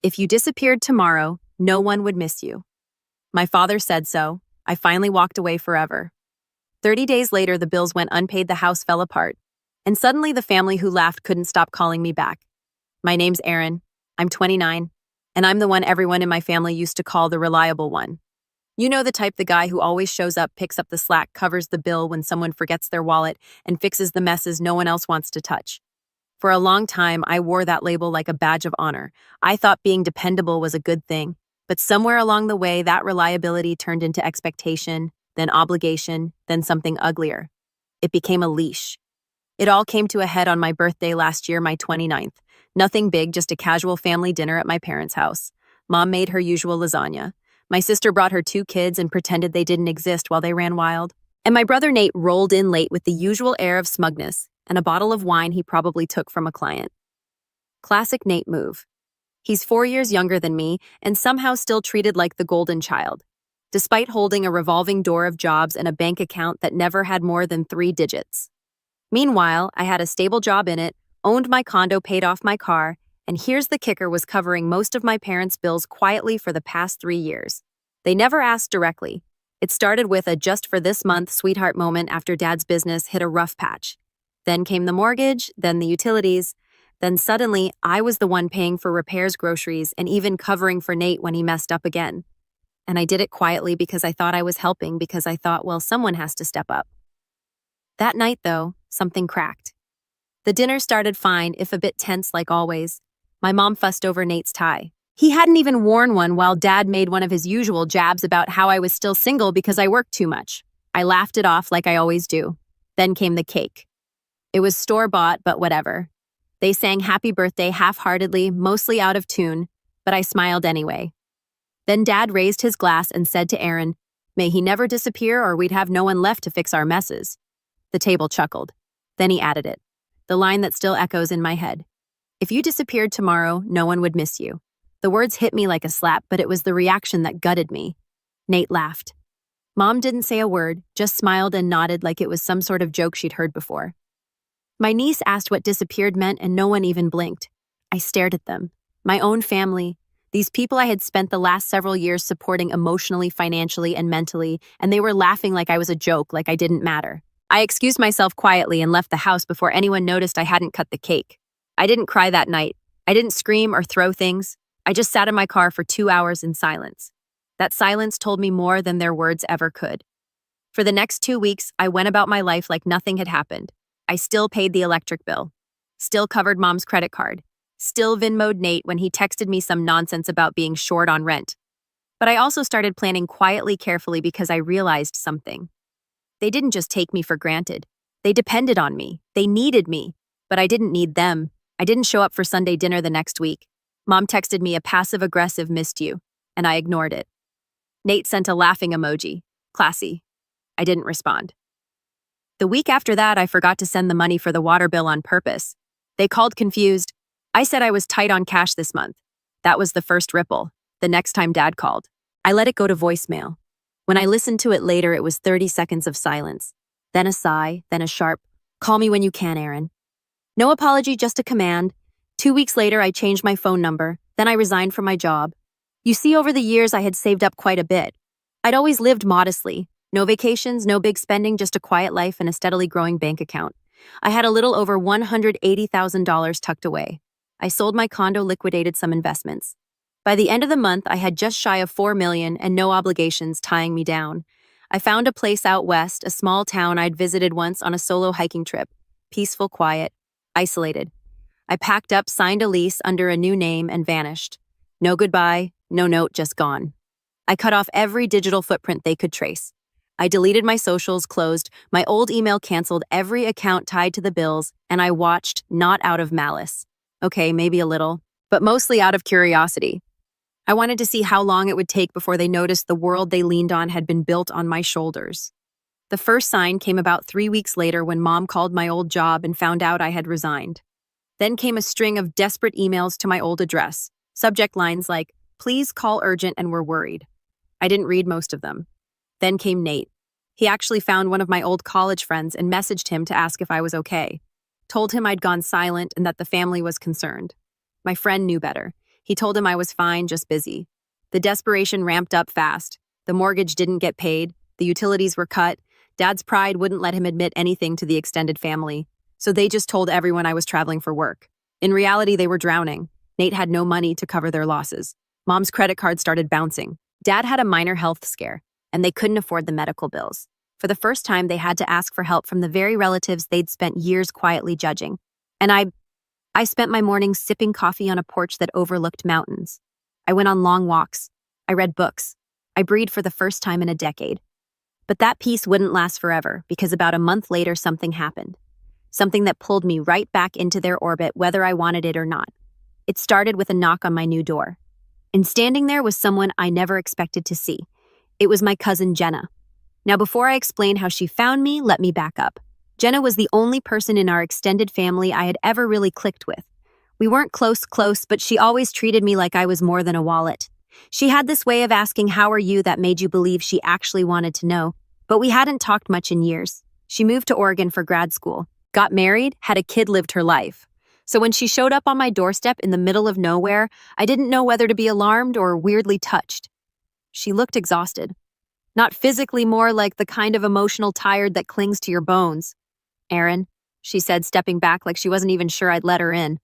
If you disappeared tomorrow, no one would miss you. My father said so. I finally walked away forever. 30 days later, the bills went unpaid, the house fell apart. And suddenly, the family who laughed couldn't stop calling me back. My name's Erin. I'm 29. And I'm the one everyone in my family used to call the reliable one. You know the type, the guy who always shows up, picks up the slack, covers the bill when someone forgets their wallet, and fixes the messes no one else wants to touch. For a long time, I wore that label like a badge of honor. I thought being dependable was a good thing. But somewhere along the way, that reliability turned into expectation, then obligation, then something uglier. It became a leash. It all came to a head on my birthday last year, my 29th. Nothing big, just a casual family dinner at my parents' house. Mom made her usual lasagna. My sister brought her 2 kids and pretended they didn't exist while they ran wild. And my brother Nate rolled in late with the usual air of smugness and a bottle of wine he probably took from a client. Classic Nate move. He's 4 years younger than me and somehow still treated like the golden child, despite holding a revolving door of jobs and a bank account that never had more than 3 digits. Meanwhile, I had a stable job in it, owned my condo, paid off my car, and here's the kicker, was covering most of my parents' bills quietly for the past 3 years. They never asked directly. It started with a just for this month sweetheart moment after Dad's business hit a rough patch. Then came the mortgage, then the utilities. Then suddenly, I was the one paying for repairs, groceries, and even covering for Nate when he messed up again. And I did it quietly because I thought I was helping, because I thought, well, someone has to step up. That night, though, something cracked. The dinner started fine, if a bit tense like always. My mom fussed over Nate's tie. He hadn't even worn one while Dad made one of his usual jabs about how I was still single because I worked too much. I laughed it off like I always do. Then came the cake. It was store-bought, but whatever. They sang happy birthday half-heartedly, mostly out of tune, but I smiled anyway. Then Dad raised his glass and said to Erin, "May he never disappear or we'd have no one left to fix our messes." The table chuckled. Then he added it, the line that still echoes in my head. "If you disappeared tomorrow, no one would miss you." The words hit me like a slap, but it was the reaction that gutted me. Nate laughed. Mom didn't say a word, just smiled and nodded like it was some sort of joke she'd heard before. My niece asked what disappeared meant, and no one even blinked. I stared at them. My own family. These people I had spent the last several years supporting emotionally, financially, and mentally, and they were laughing like I was a joke, like I didn't matter. I excused myself quietly and left the house before anyone noticed I hadn't cut the cake. I didn't cry that night. I didn't scream or throw things. I just sat in my car for 2 hours in silence. That silence told me more than their words ever could. For the next 2 weeks, I went about my life like nothing had happened. I still paid the electric bill, still covered Mom's credit card, still Venmo'd Nate when he texted me some nonsense about being short on rent. But I also started planning quietly, carefully, because I realized something. They didn't just take me for granted. They depended on me. They needed me. But I didn't need them. I didn't show up for Sunday dinner the next week. Mom texted me a passive-aggressive "missed you," and I ignored it. Nate sent a laughing emoji. Classy. I didn't respond. The week after that, I forgot to send the money for the water bill on purpose. They called confused. I said I was tight on cash this month. That was the first ripple. The next time Dad called, I let it go to voicemail. When I listened to it later, it was 30 seconds of silence. Then a sigh, then a sharp, "Call me when you can, Erin." No apology, just a command. 2 weeks later, I changed my phone number. Then I resigned from my job. You see, over the years, I had saved up quite a bit. I'd always lived modestly. No vacations, no big spending, just a quiet life and a steadily growing bank account. I had a little over $180,000 tucked away. I sold my condo, liquidated some investments. By the end of the month, I had just shy of $4 million and no obligations tying me down. I found a place out west, a small town I'd visited once on a solo hiking trip. Peaceful, quiet, isolated. I packed up, signed a lease under a new name, and vanished. No goodbye, no note, just gone. I cut off every digital footprint they could trace. I deleted my socials, closed, my old email canceled, every account tied to the bills, and I watched, not out of malice. Okay, maybe a little, but mostly out of curiosity. I wanted to see how long it would take before they noticed the world they leaned on had been built on my shoulders. The first sign came about 3 weeks later when Mom called my old job and found out I had resigned. Then came a string of desperate emails to my old address, subject lines like, "Please call urgent and we're worried." I didn't read most of them. Then came Nate. He actually found one of my old college friends and messaged him to ask if I was okay. Told him I'd gone silent and that the family was concerned. My friend knew better. He told him I was fine, just busy. The desperation ramped up fast. The mortgage didn't get paid. The utilities were cut. Dad's pride wouldn't let him admit anything to the extended family. So they just told everyone I was traveling for work. In reality, they were drowning. Nate had no money to cover their losses. Mom's credit card started bouncing. Dad had a minor health scare, and they couldn't afford the medical bills. For the first time, they had to ask for help from the very relatives they'd spent years quietly judging. And I spent my mornings sipping coffee on a porch that overlooked mountains. I went on long walks. I read books. I breathed for the first time in a decade. But that peace wouldn't last forever, because about a month later something happened. Something that pulled me right back into their orbit whether I wanted it or not. It started with a knock on my new door. And standing there was someone I never expected to see. It was my cousin Jenna. Now before I explain how she found me, let me back up. Jenna was the only person in our extended family I had ever really clicked with. We weren't close, but she always treated me like I was more than a wallet. She had this way of asking how are you that made you believe she actually wanted to know. But we hadn't talked much in years. She moved to Oregon for grad school, got married, had a kid, lived her life. So when she showed up on my doorstep in the middle of nowhere, I didn't know whether to be alarmed or weirdly touched. She looked exhausted. Not physically, more like the kind of emotional tired that clings to your bones. "Aaron," she said, stepping back like she wasn't even sure I'd let her in.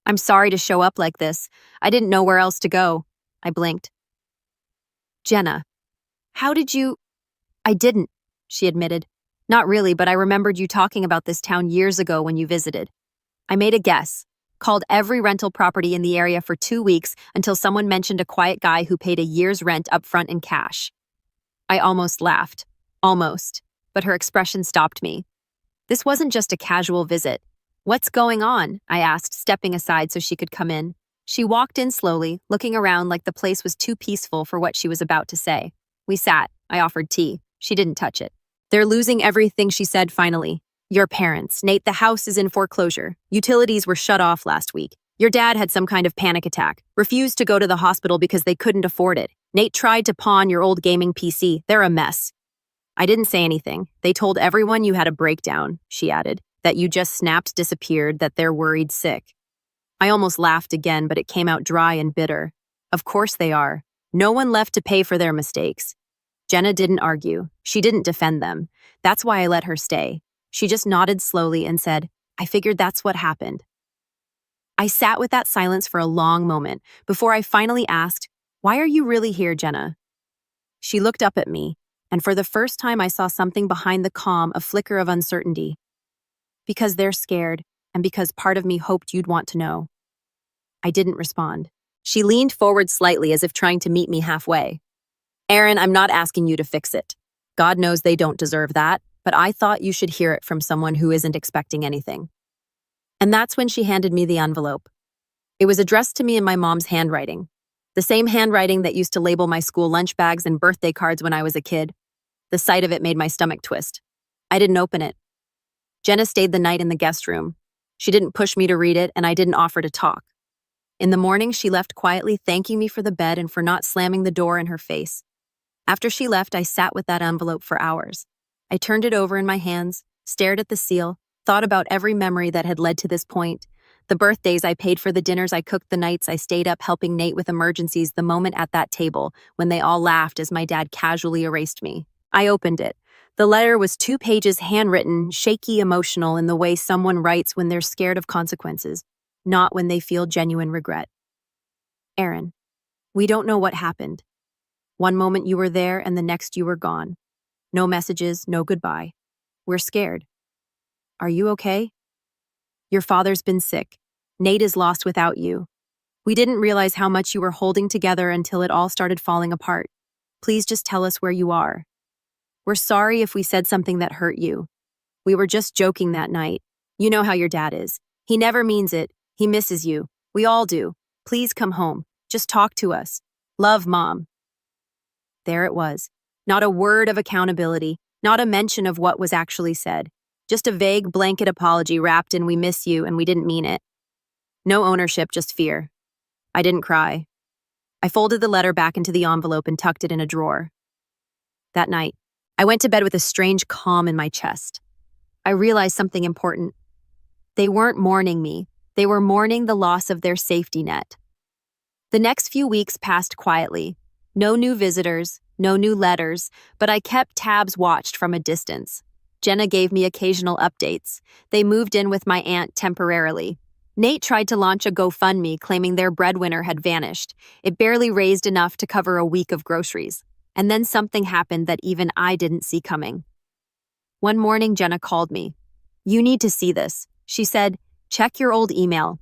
"I'm sorry to show up like this. I didn't know where else to go." I blinked. "Jenna, how did you—" "I didn't," she admitted. "Not really, but I remembered you talking about this town years ago when you visited." I made a guess, called every rental property in the area for 2 weeks until someone mentioned a quiet guy who paid a year's rent up front in cash. I almost laughed. Almost. But her expression stopped me. This wasn't just a casual visit. "What's going on?" I asked, stepping aside so she could come in. She walked in slowly, looking around like the place was too peaceful for what she was about to say. We sat. I offered tea. She didn't touch it. "They're losing everything," she said finally. "Your parents. Nate, the house is in foreclosure. Utilities were shut off last week. Your dad had some kind of panic attack. Refused to go to the hospital because they couldn't afford it. Nate tried to pawn your old gaming PC. They're a mess." I didn't say anything. "They told everyone you had a breakdown," she added, "that you just snapped, disappeared, that they're worried sick." I almost laughed again, but it came out dry and bitter. Of course they are. No one left to pay for their mistakes. Jenna didn't argue. She didn't defend them. That's why I let her stay. She just nodded slowly and said, "I figured that's what happened." I sat with that silence for a long moment before I finally asked, "Why are you really here, Jenna?" She looked up at me, and for the first time I saw something behind the calm, a flicker of uncertainty. "Because they're scared, and because part of me hoped you'd want to know." I didn't respond. She leaned forward slightly as if trying to meet me halfway. "Aaron, I'm not asking you to fix it. God knows they don't deserve that, but I thought you should hear it from someone who isn't expecting anything." And that's when she handed me the envelope. It was addressed to me in my mom's handwriting, the same handwriting that used to label my school lunch bags and birthday cards when I was a kid. The sight of it made my stomach twist. I didn't open it. Jenna stayed the night in the guest room. She didn't push me to read it, and I didn't offer to talk. In the morning, she left quietly, thanking me for the bed and for not slamming the door in her face. After she left, I sat with that envelope for hours. I turned it over in my hands, stared at the seal, thought about every memory that had led to this point. The birthdays I paid for, the dinners I cooked, the nights I stayed up helping Nate with emergencies, the moment at that table when they all laughed as my dad casually erased me. I opened it. The letter was 2 pages, handwritten, shaky, emotional in the way someone writes when they're scared of consequences, not when they feel genuine regret. "Aaron, we don't know what happened. One moment you were there and the next you were gone. No messages, no goodbye. We're scared. Are you okay? Your father's been sick. Nate is lost without you. We didn't realize how much you were holding together until it all started falling apart. Please just tell us where you are. We're sorry if we said something that hurt you. We were just joking that night. You know how your dad is. He never means it. He misses you. We all do. Please come home. Just talk to us. Love, Mom." There it was. Not a word of accountability, not a mention of what was actually said. Just a vague blanket apology wrapped in "we miss you" and we didn't mean it. No ownership, just fear. I didn't cry. I folded the letter back into the envelope and tucked it in a drawer. That night, I went to bed with a strange calm in my chest. I realized something important. They weren't mourning me. They were mourning the loss of their safety net. The next few weeks passed quietly. No new visitors, no new letters, but I kept tabs watched from a distance. Jenna gave me occasional updates. They moved in with my aunt temporarily. Nate tried to launch a GoFundMe claiming their breadwinner had vanished. It barely raised enough to cover a week of groceries. And then something happened that even I didn't see coming. One morning, Jenna called me. "You need to see this," she said. "Check your old email."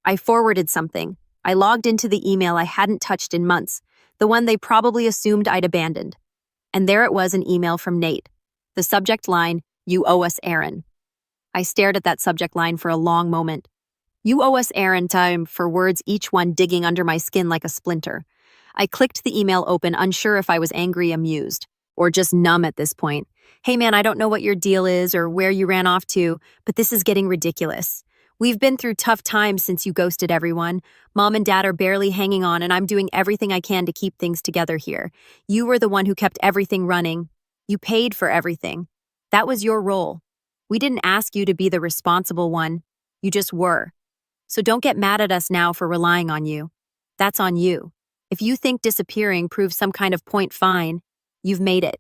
I forwarded something. I logged into the email I hadn't touched in months, the one they probably assumed I'd abandoned. And there it was, an email from Nate. The subject line, "You owe us Aaron." I stared at that subject line for a long moment. "You owe us Aaron" time for words, each one digging under my skin like a splinter. I clicked the email open, unsure if I was angry, amused, or just numb at this point. "Hey man, I don't know what your deal is or where you ran off to, but this is getting ridiculous. We've been through tough times since you ghosted everyone. Mom and Dad are barely hanging on, and I'm doing everything I can to keep things together here. You were the one who kept everything running. You paid for everything. That was your role. We didn't ask you to be the responsible one. You just were. So don't get mad at us now for relying on you. That's on you. If you think disappearing proves some kind of point, fine. You've made it.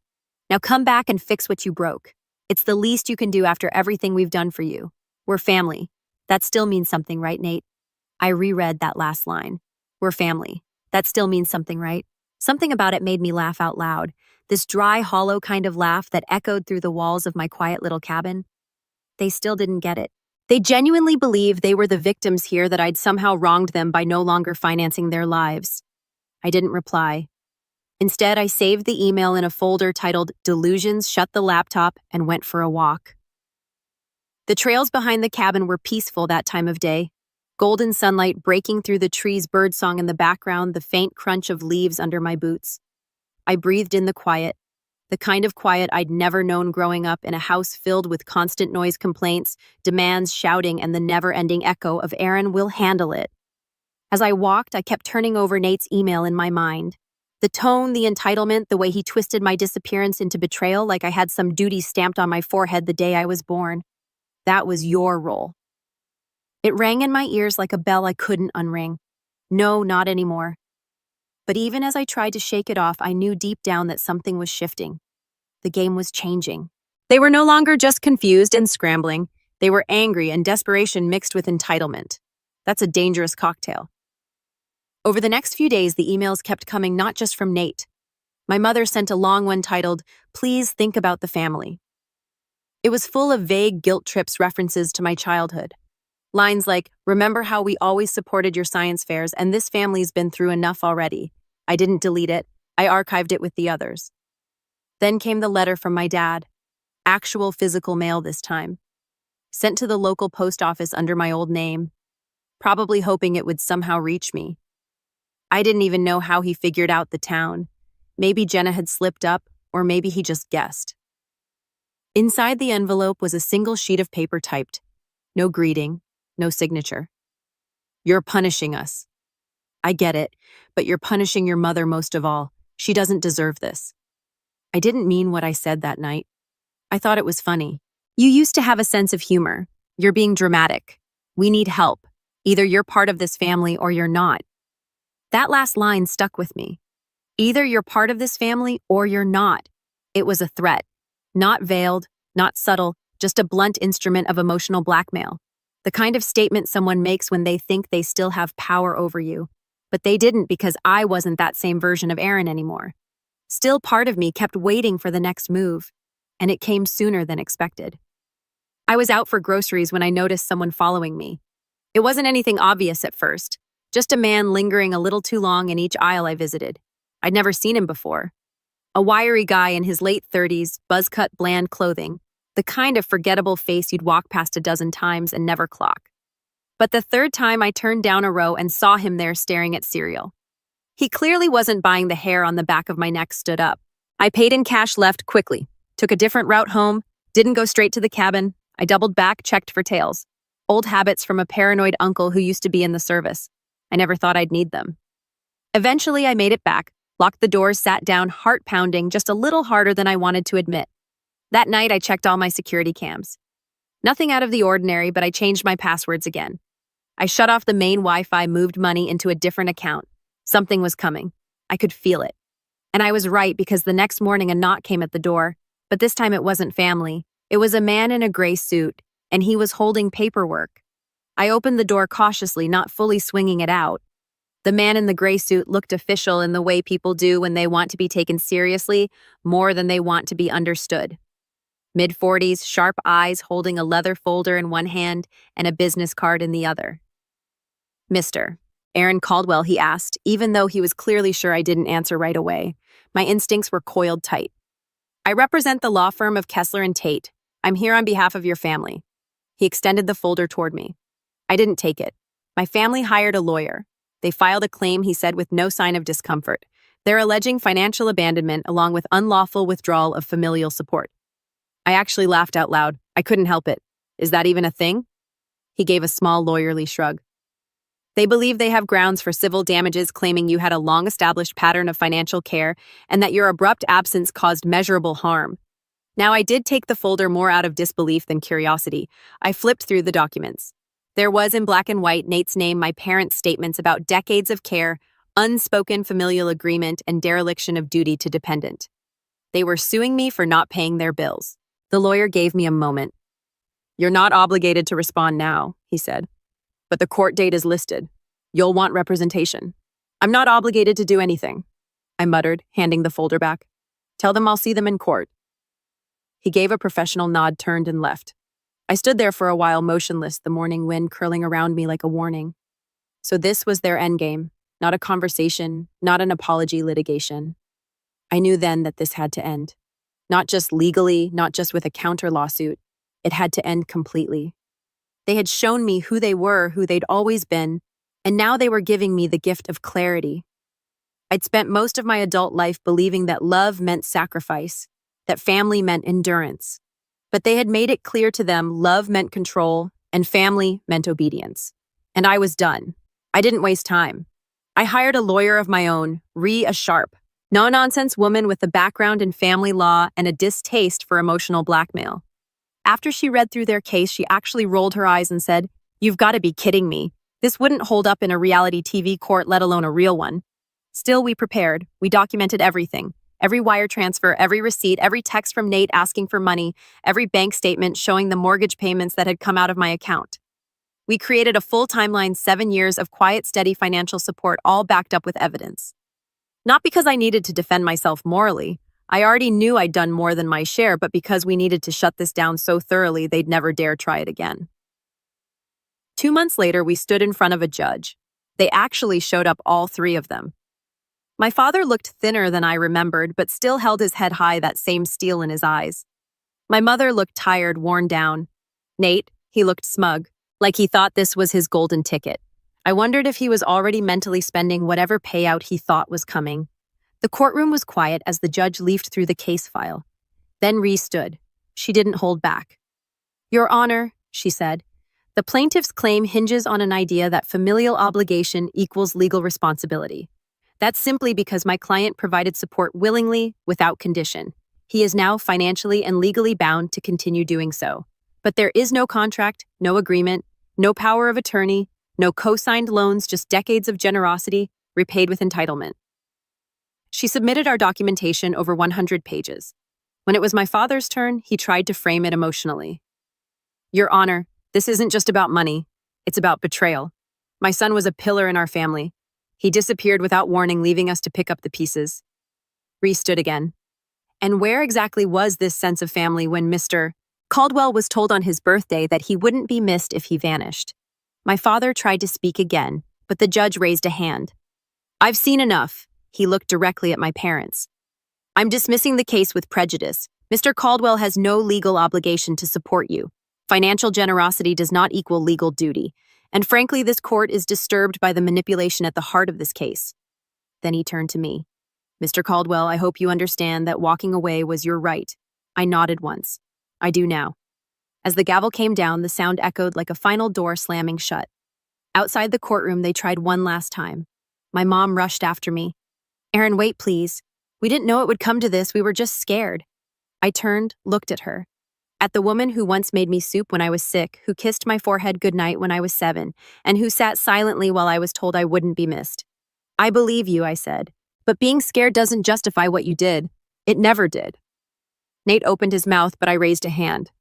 Now come back and fix what you broke. It's the least you can do after everything we've done for you. We're family. That still means something, right, Nate?" I reread that last line. "We're family. That still means something, right?" Something about it made me laugh out loud. This dry, hollow kind of laugh that echoed through the walls of my quiet little cabin. They still didn't get it. They genuinely believed they were the victims here, that I'd somehow wronged them by no longer financing their lives. I didn't reply. Instead, I saved the email in a folder titled "Delusions," shut the laptop, and went for a walk. The trails behind the cabin were peaceful that time of day. Golden sunlight breaking through the trees, birdsong in the background, the faint crunch of leaves under my boots. I breathed in the quiet, the kind of quiet I'd never known growing up in a house filled with constant noise complaints, demands, shouting, and the never-ending echo of "Aaron will handle it." As I walked, I kept turning over Nate's email in my mind. The tone, the entitlement, the way he twisted my disappearance into betrayal like I had some duty stamped on my forehead the day I was born. That was your role. It rang in my ears like a bell I couldn't unring. No, not anymore. But even as I tried to shake it off, I knew deep down that something was shifting. The game was changing. They were no longer just confused and scrambling. They were angry, and desperation mixed with entitlement. That's a dangerous cocktail. Over the next few days, the emails kept coming, not just from Nate. My mother sent a long one titled, "Please think about the family." It was full of vague guilt trips references to my childhood. Lines like, "Remember how we always supported your science fairs, and this family's been through enough already." I didn't delete it. I archived it with the others. Then came the letter from my dad. Actual physical mail this time. Sent to the local post office under my old name, probably hoping it would somehow reach me. I didn't even know how he figured out the town. Maybe Jenna had slipped up, or maybe he just guessed. Inside the envelope was a single sheet of paper typed. No greeting, no signature. "You're punishing us. I get it, but you're punishing your mother most of all. She doesn't deserve this." I didn't mean what I said that night. I thought it was funny. "You used to have a sense of humor. You're being dramatic. We need help. Either you're part of this family or you're not." That last line stuck with me. Either you're part of this family or you're not. It was a threat. Not veiled, not subtle, just a blunt instrument of emotional blackmail. The kind of statement someone makes when they think they still have power over you. But they didn't, because I wasn't that same version of Aaron anymore. Still, part of me kept waiting for the next move, and it came sooner than expected. I was out for groceries when I noticed someone following me. It wasn't anything obvious at first, just a man lingering a little too long in each aisle I visited. I'd never seen him before. A wiry guy in his late 30s, buzz-cut bland clothing, the kind of forgettable face you'd walk past a dozen times and never clock. But the third time I turned down a row and saw him there staring at cereal. He clearly wasn't buying. The hair on the back of my neck stood up. I paid in cash, left quickly, took a different route home, didn't go straight to the cabin. I doubled back, checked for tails. Old habits from a paranoid uncle who used to be in the service. I never thought I'd need them. Eventually, I made it back, locked the doors, sat down, heart pounding just a little harder than I wanted to admit. That night, I checked all my security cams. Nothing out of the ordinary, but I changed my passwords again. I shut off the main Wi-Fi, moved money into a different account. Something was coming. I could feel it. And I was right because the next morning a knock came at the door, but this time it wasn't family. It was a man in a gray suit, and he was holding paperwork. I opened the door cautiously, not fully swinging it out. The man in the gray suit looked official in the way people do when they want to be taken seriously more than they want to be understood. Mid-40s, sharp eyes, holding a leather folder in one hand and a business card in the other. Mr. Aaron Caldwell, he asked, even though he was clearly sure I didn't answer right away. My instincts were coiled tight. I represent the law firm of Kessler and Tate. I'm here on behalf of your family. He extended the folder toward me. I didn't take it. My family hired a lawyer. They filed a claim, he said, with no sign of discomfort. They're alleging financial abandonment along with unlawful withdrawal of familial support. I actually laughed out loud. I couldn't help it. Is that even a thing? He gave a small lawyerly shrug. They believe they have grounds for civil damages, claiming you had a long-established pattern of financial care and that your abrupt absence caused measurable harm. Now, I did take the folder more out of disbelief than curiosity. I flipped through the documents. There was in black and white Nate's name, my parents' statements about decades of care, unspoken familial agreement, and dereliction of duty to dependent. They were suing me for not paying their bills. The lawyer gave me a moment. You're not obligated to respond now, he said. But the court date is listed. You'll want representation. I'm not obligated to do anything, I muttered, handing the folder back. Tell them I'll see them in court. He gave a professional nod, turned, and left. I stood there for a while motionless, the morning wind curling around me like a warning. So this was their endgame, not a conversation, not an apology litigation. I knew then that this had to end. Not just legally, not just with a counter lawsuit. It had to end completely. They had shown me who they were, who they'd always been, and now they were giving me the gift of clarity. I'd spent most of my adult life believing that love meant sacrifice, that family meant endurance. But they had made it clear to them love meant control and family meant obedience. And I was done. I didn't waste time. I hired a lawyer of my own, Rhea Sharp, no-nonsense woman with a background in family law and a distaste for emotional blackmail. After she read through their case, she actually rolled her eyes and said, "You've got to be kidding me. This wouldn't hold up in a reality TV court, let alone a real one." Still, we prepared. We documented everything. Every wire transfer, every receipt, every text from Nate asking for money, every bank statement showing the mortgage payments that had come out of my account. We created a full timeline, 7 years of quiet, steady financial support, all backed up with evidence. Not because I needed to defend myself morally. I already knew I'd done more than my share, but because we needed to shut this down so thoroughly they'd never dare try it again. 2 months later, we stood in front of a judge. They actually showed up, all three of them. My father looked thinner than I remembered, but still held his head high, that same steel in his eyes. My mother looked tired, worn down. Nate, he looked smug, like he thought this was his golden ticket. I wondered if he was already mentally spending whatever payout he thought was coming. The courtroom was quiet as the judge leafed through the case file. Then Rhea stood. She didn't hold back. "Your Honor," she said, "the plaintiff's claim hinges on an idea that familial obligation equals legal responsibility. That's simply because my client provided support willingly, without condition. He is now financially and legally bound to continue doing so. But there is no contract, no agreement, no power of attorney, no co-signed loans, just decades of generosity, repaid with entitlement." She submitted our documentation, over 100 pages. When it was my father's turn, he tried to frame it emotionally. "Your Honor, this isn't just about money. It's about betrayal. My son was a pillar in our family. He disappeared without warning, leaving us to pick up the pieces." Rhea stood again. And where exactly was this sense of family when Mr. Caldwell was told on his birthday that he wouldn't be missed if he vanished? My father tried to speak again, but the judge raised a hand. "I've seen enough." He looked directly at my parents. "I'm dismissing the case with prejudice. Mr. Caldwell has no legal obligation to support you. Financial generosity does not equal legal duty. And frankly, this court is disturbed by the manipulation at the heart of this case." Then he turned to me. "Mr. Caldwell, I hope you understand that walking away was your right." I nodded once. "I do now." As the gavel came down, the sound echoed like a final door slamming shut. Outside the courtroom, they tried one last time. My mom rushed after me. "Aaron, wait, please. We didn't know it would come to this. We were just scared." I turned, looked at her. At the woman who once made me soup when I was sick, who kissed my forehead goodnight when I was 7, and who sat silently while I was told I wouldn't be missed. I believe you, I said. But being scared doesn't justify what you did. It never did. Nate opened his mouth, but I raised a hand.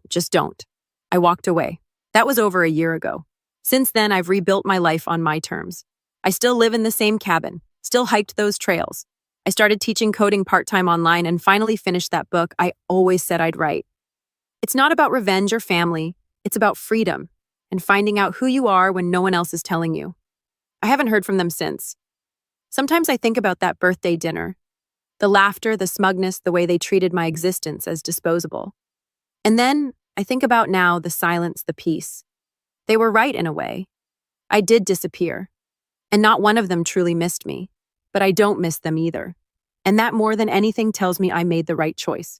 Just don't. I walked away. That was over a year ago. Since then, I've rebuilt my life on my terms. I still live in the same cabin, still hiked those trails. I started teaching coding part-time online and finally finished that book I always said I'd write. It's not about revenge or family. It's about freedom and finding out who you are when no one else is telling you. I haven't heard from them since. Sometimes I think about that birthday dinner. The laughter, the smugness, the way they treated my existence as disposable. And then I think about now the silence, the peace. They were right in a way. I did disappear. And not one of them truly missed me. But I don't miss them either. And that more than anything tells me I made the right choice.